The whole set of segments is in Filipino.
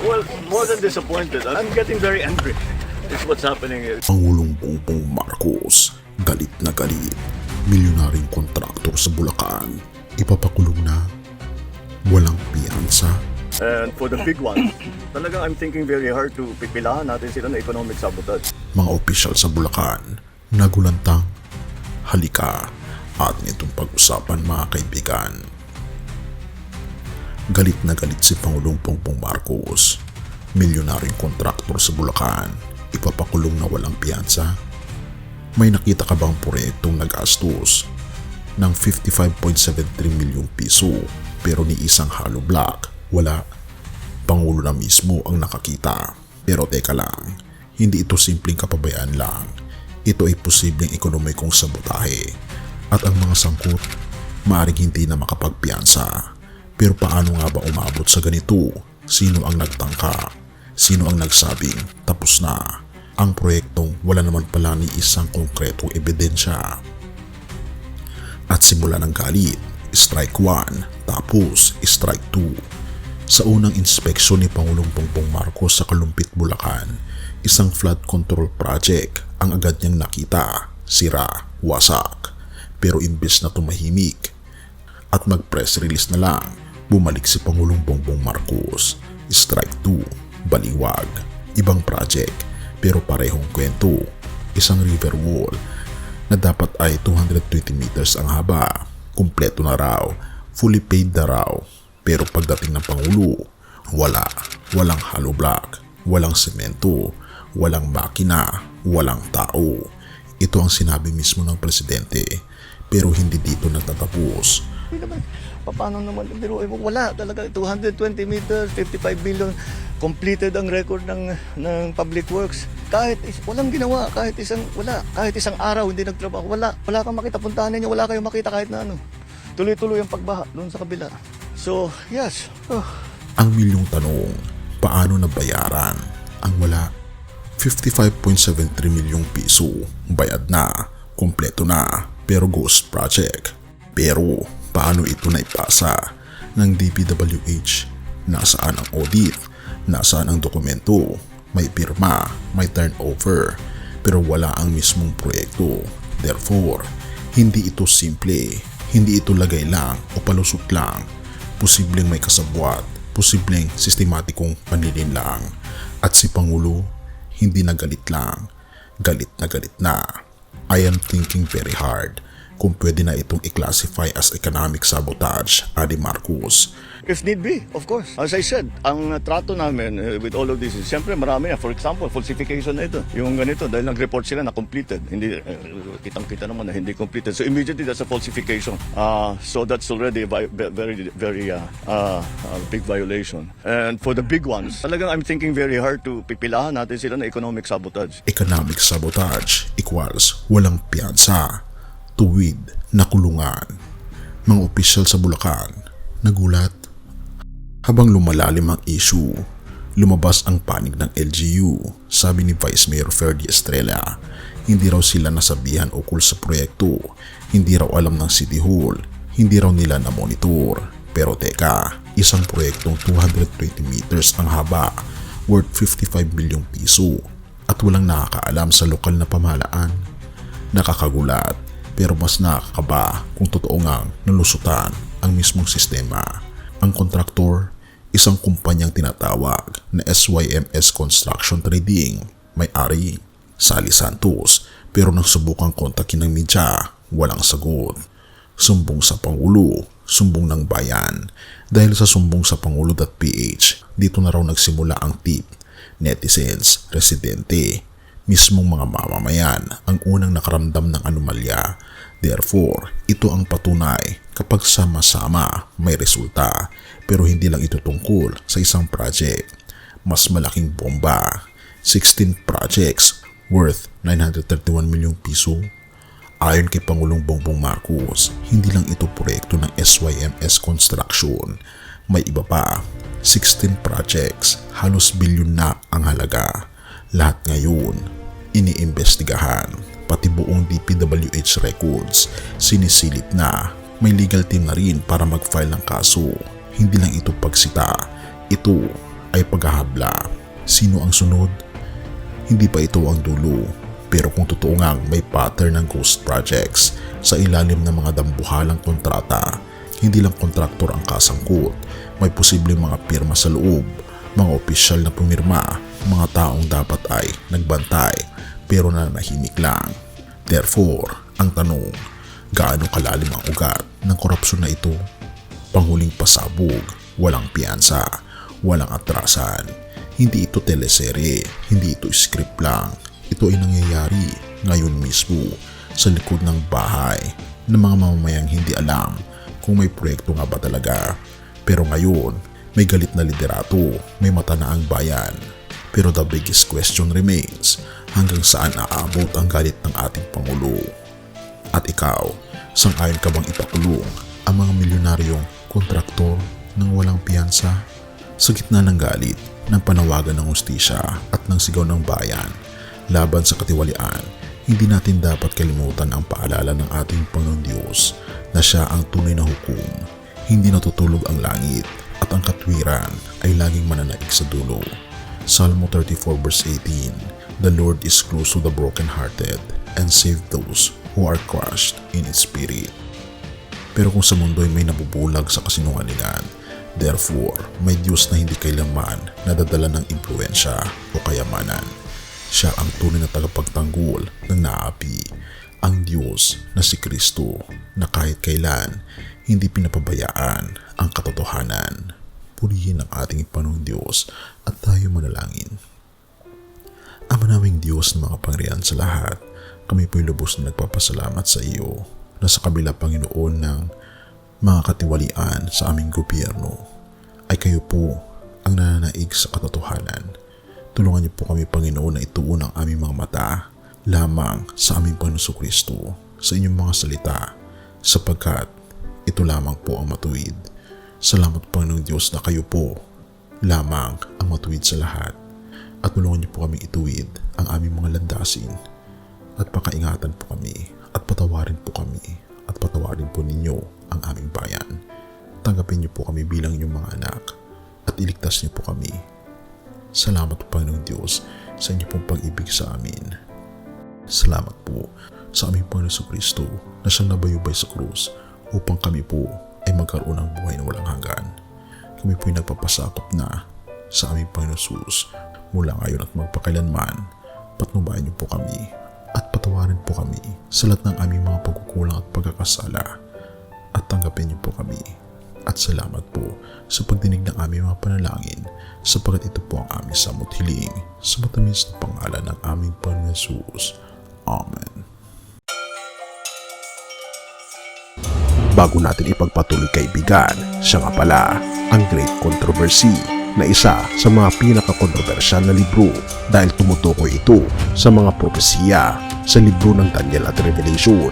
Well, more than disappointed, I'm getting very angry. It's what's happening here. Pangulong Bongbong Marcos, galit na galit. Milyonaryong kontraktor sa Bulacan, ipapakulong na, walang piyansa. And for the big ones, talagang I'm thinking very hard to pipilahan natin sila na economic sabotage. Mga opisyal sa Bulacan, nagulantang, halika, atin itong pag-usapan mga kaibigan. Galit na galit si Pangulong Bongbong Marcos. Milyonaryong kontraktor sa Bulacan, ipapakulong na walang piyansa. May nakita ka bang proyektong nagastos ng 55.73 milyong piso pero ni isang hollow block? Wala. Pangulo na mismo ang nakakita. Pero teka lang, hindi ito simpleng kapabayaan lang. Ito ay posibleng ekonomikong sabotahe. At ang mga sangkot, maaaring hindi na makapagpiyansa. Pero paano nga ba umabot sa ganito? Sino ang nagtangka? Sino ang nagsabing tapos na? Ang proyektong wala naman pala ni isang konkretong ebidensya. At simula ng galit, strike 1, tapos strike 2. Sa unang inspeksyon ni Pangulong Bongbong Marcos sa Kalumpit, Bulacan, isang flood control project ang agad niyang nakita, sira, wasak. Pero imbes na tumahimik at mag-press release na lang, bumalik si Pangulong Bongbong Marcos. Strike 2, baliwag, ibang project. Pero parehong kwento, isang river wall na dapat ay 220 meters ang haba, kumpleto na raw, fully paid na raw. Pero pagdating ng Pangulo, walang hollow block, walang semento, walang makina, walang tao. Ito ang sinabi mismo ng presidente, pero hindi dito natatapos. Paano naman? Pero wala talaga. 220 meters, 55 billion. Completed ang record ng Public Works. Walang ginawa, kahit isang araw hindi nagtrabaho. Wala kang makita, puntahan niyo, wala kayong makita kahit na ano. Tuloy-tuloy ang pagbaha doon sa kabila. So, yes. Ang milyong tanong, paano nabayaran ang wala? 55.73 milyong piso, bayad na, kumpleto na, pero ghost project. Pero, paano ito naipasa ng DPWH? Nasaan ang audit? Nasaan ang dokumento? May pirma, may turnover, pero wala ang mismong proyekto. Therefore, hindi ito simple, hindi ito lagay lang o palusot lang. Posibleng may kasabwat, posibleng sistematikong panlilinlang. At si Pangulo, hindi na galit lang, galit na. I am thinking very hard kung pwede na itong i-classify as economic sabotage, Adi Marcos. If need be, of course. As I said, ang trato namin with all of this is, siyempre marami na. For example, falsification na ito. Yung ganito, dahil nag-report sila na completed. Hindi, kitang-kita naman na hindi completed. So immediately, that's a falsification. So that's already a very big violation. And for the big ones, talagang I'm thinking very hard to pipilahan natin sila na economic sabotage. Economic sabotage equals walang piyansa, tuwid na kulungan. Mga opisyal sa Bulacan, nagulat. Habang lumalalim ang issue, lumabas ang panig ng LGU. Sabi ni Vice Mayor Ferdy Estrella, hindi raw sila nasabihan ukol sa proyekto, hindi raw alam ng City Hall, hindi raw nila na-monitor. Pero teka, isang proyektong 220 meters ang haba, worth 55 milyong piso, at walang nakakaalam sa lokal na pamahalaan. Nakakagulat, pero mas nakakaba kung totoo ngang nalusutan ang mismong sistema. Ang kontraktor, isang kumpanyang tinatawag na SYMS Construction Trading, may-ari, Sally Santos, pero nang subukang kontakin ng media, walang sagot. Sumbong sa Pangulo, sumbong ng bayan. Dahil sa sumbong sa Pangulo.ph, dito na raw nagsimula ang tip. Netizens, residente, mismong mga mamamayan ang unang nakaramdam ng anomalya. Therefore, ito ang patunay kapag sama-sama may resulta, pero hindi lang ito tungkol sa isang project. Mas malaking bomba, 16 projects worth 931 milyong piso. Ayon kay Pangulong Bongbong Marcos, hindi lang ito proyekto ng SYMS Construction. May iba pa, 16 projects, halos bilyon na ang halaga. Lahat ngayon, iniimbestigahan. Pati buong DPWH records, sinisilip na. May legal team na rin para mag-file ng kaso. Hindi lang ito pagsita, ito ay paghahabla. Sino ang sunod? Hindi pa ito ang dulo. Pero kung totoo ngang may pattern ng ghost projects sa ilalim ng mga dambuhalang kontrata, hindi lang kontraktor ang kasangkot, may posibleng mga pirma sa loob, mga opisyal na pumirma, mga taong dapat ay nagbantay pero nananahimik lang. Therefore, ang tanong, gaano kalalim ang ugat ng korupsyon na ito? Panghuling pasabog, walang piyansa, walang atrasan. Hindi ito teleserye, hindi ito script lang. Ito ay nangyayari ngayon mismo sa likod ng bahay ng mga mamamayang hindi alam kung may proyekto nga ba talaga. Pero ngayon, may galit na liderato, may mata na ang bayan. Pero the biggest question remains, hanggang saan aabot ang galit ng ating Pangulo? At ikaw, sang-ayon ka bang ipakulong ang mga milyonaryong kontraktor ng walang piyansa? Sa gitna ng galit, ng panawagan ng hustisya at ng sigaw ng bayan laban sa katiwalian, hindi natin dapat kalimutan ang paalala ng ating Panginoon Diyos na siya ang tunay na hukom. Hindi natutulog ang langit at ang katwiran ay laging mananaig sa dulo. Psalm 34 verse 18, The Lord is close to the brokenhearted and save those who are crushed in its spirit. Pero kung sa mundo ay may nabubulag sa kasinungalingan, therefore may Diyos na hindi kailanman nadadala ng impluensya o kayamanan. Siya ang tunay na tagapagtanggol ng naapi, ang Diyos na si Kristo na kahit kailan hindi pinapabayaan ang katotohanan. Purihin ang ating Panginoong Diyos at tayo manalangin. Ama naming Diyos na makapangyarihan sa lahat, kami po'y lubos na nagpapasalamat sa iyo na sa kabila, Panginoon, ng mga katiwalian sa aming gobyerno, ay kayo po ang nananaig sa katotohanan. Tulungan niyo po kami, Panginoon, na ituon ang aming mga mata lamang sa aming Panginoon Kristo, sa inyong mga salita, sapagkat ito lamang po ang matuwid. Salamat, Panginoong Diyos, na kayo po lamang ang matuwid sa lahat. At tulungan niyo po kami ituwid ang aming mga landasin at pakaingatan po kami at patawarin po kami at patawarin po ninyo ang aming bayan. Tanggapin niyo po kami bilang inyong mga anak at iligtas niyo po kami. Salamat po, Panginoong Diyos, sa inyo pong pag-ibig sa amin. Salamat po sa aming Panginoon Kristo na siyang nabayubay sa krus upang kami po ay magkaroon ng buhay na walang hanggan. Kami po ay nagpapasakop na sa aming Panginoon Jesus mula ngayon at magpakailanman. Patnubayan niyo po kami at patawarin po kami sa lahat ng aming mga pagkukulang at pagkakasala at tanggapin niyo po kami. At salamat po sa pagdinig ng aming mga panalangin, sapagkat ito po ang aming samot hiling sa matamis na pangalan ng aming Panginoon Jesus. Amen. Bago natin ipagpatuloy, kaibigan, siya nga pala ang Great Controversy, na isa sa mga pinaka-kontrobersyal na libro dahil tumutukoy ito sa mga propesiya sa libro ng Daniel at Revelation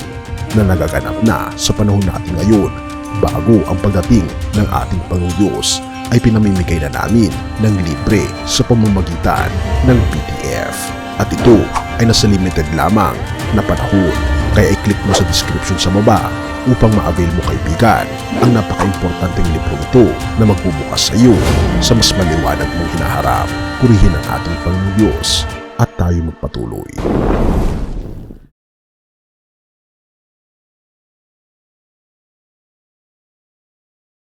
na nagaganap na sa panahon natin ngayon. Bago ang pagdating ng ating Panginoong Diyos ay pinamimigay na namin ng libre sa pamamagitan ng PDF. At ito ay nasa limited lamang na panahon. Kaya i-click mo sa description sa baba upang ma-avail mo, kaibigan, ang napaka-importanteng libro ito na magbubukas sa iyo sa mas maliwanag mong hinaharap. Purihin ang ating Panginoong Diyos at tayo magpatuloy.